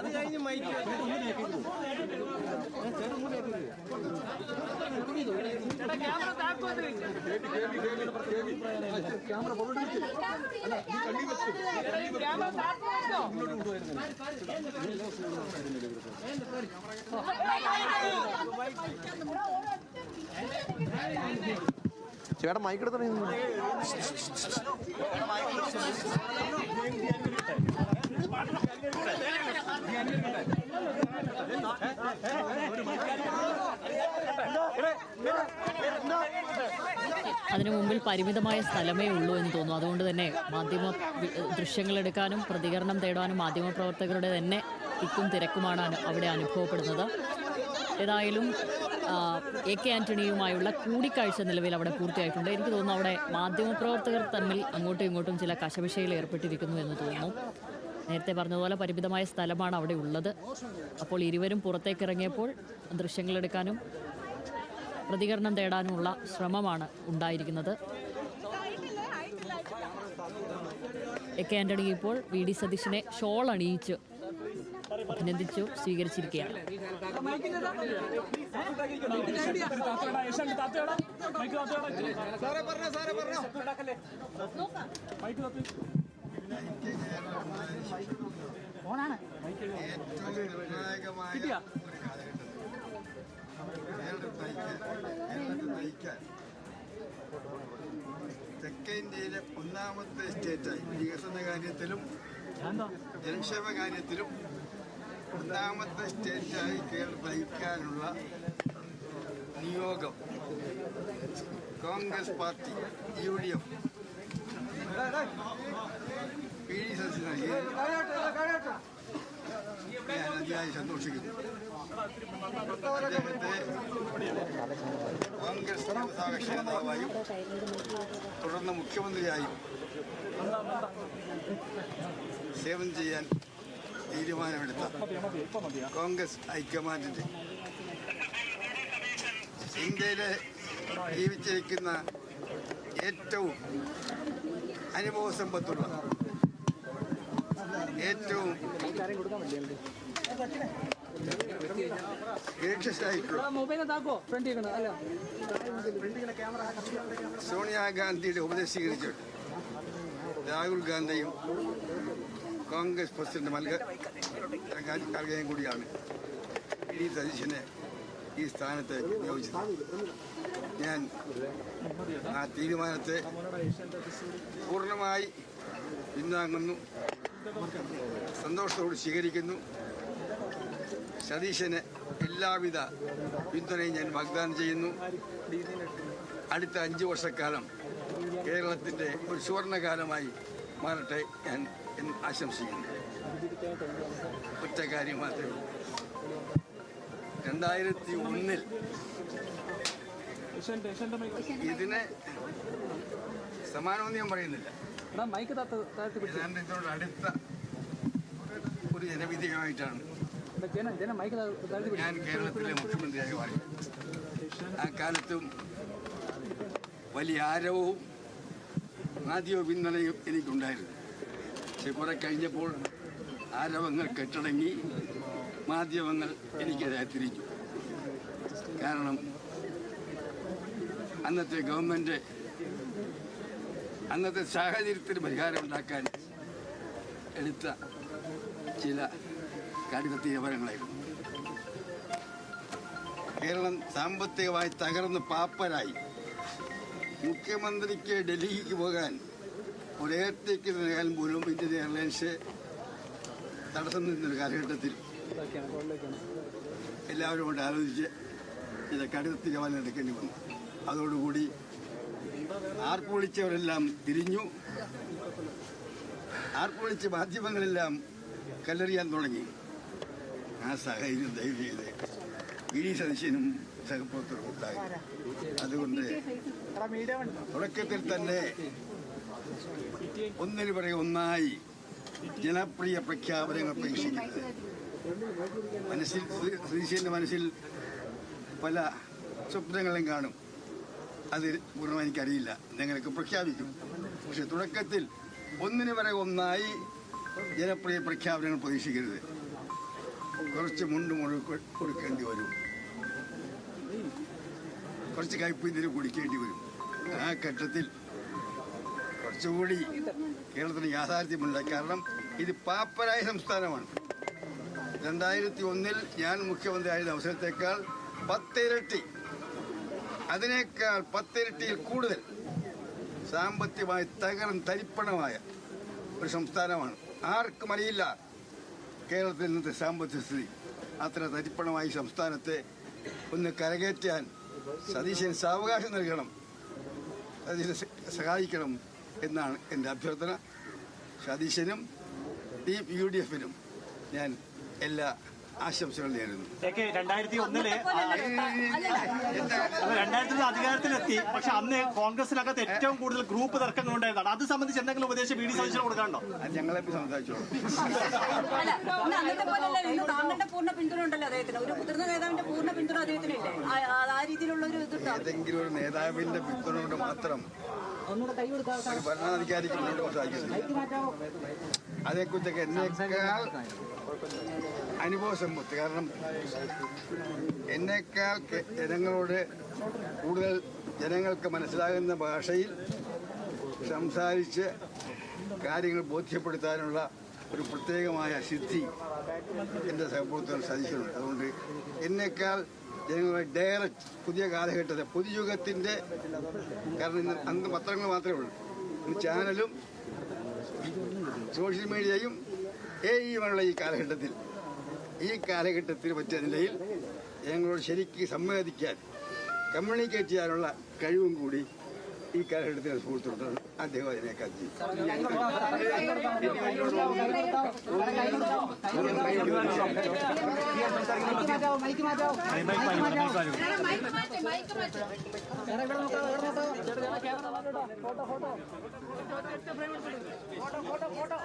അത് കഴിഞ്ഞ് മൈക്ക് ചേട്ടാ മൈക്ക് എടുത്തോ. അതിനു മുമ്പിൽ പരിമിതമായ സ്ഥലമേ ഉള്ളൂ എന്ന് തോന്നുന്നു. അതുകൊണ്ട് തന്നെ മാധ്യമ ദൃശ്യങ്ങളെടുക്കാനും പ്രതികരണം തേടാനും മാധ്യമപ്രവർത്തകരുടെ തന്നെ തിക്കും തിരക്കുമാണ് അവിടെ അനുഭവപ്പെടുന്നത്. ഏതായാലും AK ആന്റണിയുമായുള്ള കൂടിക്കാഴ്ച നിലവിൽ അവിടെ പൂർത്തിയായിട്ടുണ്ട്. എനിക്ക് തോന്നുന്നു അവിടെ മാധ്യമപ്രവർത്തകർ തമ്മിൽ അങ്ങോട്ടും ഇങ്ങോട്ടും ചില കശപിശയിൽ ഏർപ്പെട്ടിരിക്കുന്നു എന്ന് തോന്നുന്നു. നേരത്തെ പറഞ്ഞതുപോലെ പരിമിതമായ സ്ഥലമാണ് അവിടെ ഉള്ളത്. അപ്പോൾ ഇരുവരും പുറത്തേക്ക് ഇറങ്ങിയപ്പോൾ ദൃശ്യങ്ങളെടുക്കാനും പ്രതികരണം തേടാനുമുള്ള ശ്രമമാണ് ഉണ്ടായിരിക്കുന്നത്. AK ആന്റണി ഇപ്പോൾ VD സതീശനെ ഷോൾ അണിയിച്ച് അഭിനന്ദിച്ചു സ്വീകരിച്ചിരിക്കുകയാണ്. തെക്കേ ഇന്ത്യയിലെ ഒന്നാമത്തെ സ്റ്റേറ്റായി വികസന കാര്യത്തിലും ജനക്ഷേമ കാര്യത്തിലും ഒന്നാമത്തെ സ്റ്റേറ്റായി കേരളം നയിക്കാനുള്ള നിയോഗം Congress party UDF PD Satheesan നൽകി ഞാൻ അതിയായി സന്തോഷിക്കുന്നു. അദ്ദേഹത്തെ കോൺഗ്രസ് സർവകക്ഷി നേതാവായും തുടർന്ന് മുഖ്യമന്ത്രിയായും സേവനം ചെയ്യാൻ തീരുമാനമെടുത്ത കോൺഗ്രസ് ഹൈക്കമാൻഡിന്റെ ഇന്ത്യയിലെ ജീവിച്ചിരിക്കുന്ന ഏറ്റവും അനുഭവസമ്പത്തുള്ള ഏറ്റവും സോണിയാഗാന്ധിയുടെ ഉപദേശം സ്വീകരിച്ചിട്ട് രാഹുൽ ഗാന്ധിയും കോൺഗ്രസ് പ്രസിഡന്റ് ഖാർഗെയും കൂടിയാണ് PD സതീശനെ ഈ സ്ഥാനത്ത് നിയോഗിച്ചത്. ഞാൻ ആ തീരുമാനത്തെ പൂർണ്ണമായി പിന്താങ്ങുന്നു, സന്തോഷത്തോട് സ്വീകരിക്കുന്നു. സതീശന് എല്ലാവിധ പിന്തുണയും ഞാൻ വാഗ്ദാനം ചെയ്യുന്നു. അടുത്ത 5 വർഷക്കാലം കേരളത്തിൻ്റെ ഒരു സുവർണകാലമായി മാറട്ടെ ഞാൻ ആശംസിക്കുന്നു. ഒറ്റ കാര്യം മാത്രമേ ഉള്ളൂ, 2001 ഇതിന് സമാനമൊന്നും ഞാൻ പറയുന്നില്ല. ഇതിനോട് അടുത്ത ഒരു ജനവിധിയുമായിട്ടാണ് ഞാൻ കേരളത്തിലെ മുഖ്യമന്ത്രിയായി മാറി. ആ കാലത്തും വലിയ ആരവവും മാധ്യമ പിന്തുണയും എനിക്കുണ്ടായിരുന്നു. പക്ഷെ കുറെ കഴിഞ്ഞപ്പോൾ ആരവങ്ങൾ കെട്ടടങ്ങി, മാധ്യമങ്ങൾ എനിക്കെതിരെ തിരിഞ്ഞു. കാരണം അന്നത്തെ ഗവൺമെൻറ് അന്നത്തെ സാഹചര്യത്തിന് പരിഹാരമുണ്ടാക്കാൻ എടുത്ത ചില കടുത്ത തീരുമാനങ്ങളായിരുന്നു. കേരളം സാമ്പത്തികമായി തകർന്ന് പാപ്പരായി. മുഖ്യമന്ത്രിക്ക് ഡൽഹിക്ക് പോകാൻ ഒരു എയർ ടിക്കറ്റ് നൽകാൻ പോലും ഇന്ത്യൻ എയർലൈൻസ് തടസ്സം നിന്നൊരു കാലഘട്ടത്തിൽ എല്ലാവരും കൊണ്ട് ആലോചിച്ച് ചില കടുത്ത തീരുമാനം എടുക്കേണ്ടി വന്നു. അതോടുകൂടി ആർപ്പുവിളിച്ചവരെല്ലാം തിരിഞ്ഞു. ആർപ്പുവിളിച്ച് മാധ്യമങ്ങളെല്ലാം കല്ലെറിയാൻ തുടങ്ങി. ആ സാഹചര്യം ദയവ് ചെയ്ത് PD സതീശനും സഹപ്രവർത്തകരും ഉണ്ടായി. അതുകൊണ്ട് തുടക്കത്തിൽ തന്നെ ഒന്നിനു പിറകെ ഒന്നായി ജനപ്രിയ പ്രഖ്യാപനങ്ങൾ പ്രതീക്ഷിക്കുന്നത്. സതീശന്റെ മനസ്സിൽ പല സ്വപ്നങ്ങളും കാണും. അത് പൂർണ്ണമായി എനിക്കറിയില്ല, നിങ്ങൾക്ക് പ്രഖ്യാപിക്കും. പക്ഷെ തുടക്കത്തിൽ ഒന്നിനു പിറകെ ഒന്നായി ജനപ്രിയ പ്രഖ്യാപനങ്ങൾ പ്രതീക്ഷിക്കരുത്. കുറച്ച് മുണ്ട് കൊടുക്കേണ്ടി വരും, കുറച്ച് കയ്പീന്തിന് കുടിക്കേണ്ടി വരും. ആ ഘട്ടത്തിൽ കുറച്ചുകൂടി കേരളത്തിന് യാഥാർത്ഥ്യമുണ്ട്. കാരണം ഇത് പാപ്പരായ സംസ്ഥാനമാണ്. 2001 ഞാൻ മുഖ്യമന്ത്രിയായിരുന്ന അവസരത്തേക്കാൾ 10 ഇരട്ടി, അതിനേക്കാൾ 10 ഇരട്ടിയിൽ കൂടുതൽ സാമ്പത്തികമായി തരിപ്പണമായ ഒരു സംസ്ഥാനമാണ്. ആർക്കും അറിയില്ല കേരളത്തിൽ നിന്നത്തെ സാമ്പത്തിക സ്ഥിതി. അത്ര തരിപ്പണമായി സംസ്ഥാനത്തെ ഒന്ന് കരകയറ്റാൻ സതീശൻ സാവകാശം നൽകണം, സതീശനെ സഹായിക്കണം എന്നാണ് എൻ്റെ അഭ്യർത്ഥന. സതീശനും ടീം UDF-നും ഞാൻ എല്ലാ ആശംസകൾ നേരുന്നു. 2001 അധികാരത്തിലെത്തി, പക്ഷെ അന്ന് കോൺഗ്രസിനകത്ത് ഏറ്റവും കൂടുതൽ ഗ്രൂപ്പ് തർക്കങ്ങൾ ഉണ്ടായതാണ്. അത് സംബന്ധിച്ച് എന്തെങ്കിലും ഉപദേശം VD സതീശന് കൊടുക്കാനുണ്ടോ? ഞങ്ങളെ സംസാരിച്ചോളൂ. പൂർണ്ണ പിന്തുണ ഉണ്ടല്ലോ അദ്ദേഹത്തിന്, ഒരു മുതിർന്ന നേതാവിന്റെ പൂർണ്ണ പിന്തുണ അദ്ദേഹത്തിനില്ലേ? ആ രീതിയിലുള്ള ഒരു ഏതെങ്കിലും ഒരു നേതാവിന്റെ പിന്തുണ കൊണ്ട് മാത്രം ഒരു ഭരണാധികാരിക്ക് മുന്നോട്ട് സാധിക്കുന്നു. അതേക്കുറിച്ചൊക്കെ എന്നേക്കാൾ അനുഭവ സമ്പത്ത്. കാരണം എന്നേക്കാൾ ജനങ്ങളോട് കൂടുതൽ ജനങ്ങൾക്ക് മനസ്സിലാകുന്ന ഭാഷയിൽ സംസാരിച്ച് കാര്യങ്ങൾ ബോധ്യപ്പെടുത്താനുള്ള ഒരു പ്രത്യേകമായ സിദ്ധി എൻ്റെ സഹപ്രവർത്തകർ സതീശനുണ്ട്. അതുകൊണ്ട് എന്നേക്കാൾ ജനങ്ങളെ ഡയറക്റ്റ് പുതിയ കാലഘട്ടത്തെ പൊതുയുഗത്തിൻ്റെ, കാരണം അന്ന് പത്രങ്ങൾ മാത്രമേ ഉള്ളൂ, ഇന്ന് ചാനലും സോഷ്യൽ മീഡിയയും AIയുമുള്ള ഈ കാലഘട്ടത്തിൽ പറ്റിയ നിലയിൽ ജനങ്ങളോട് ശരിക്ക് സംവദിക്കാൻ, കമ്മ്യൂണിക്കേറ്റ് ചെയ്യാനുള്ള കഴിവും കൂടി ഈ കാലഘട്ടത്തിൽ സുഹൃത്തുക്കളാണ്. അദ്ദേഹം അതിനേക്കാൾ ചെയ്യും. ഫോട്ടോ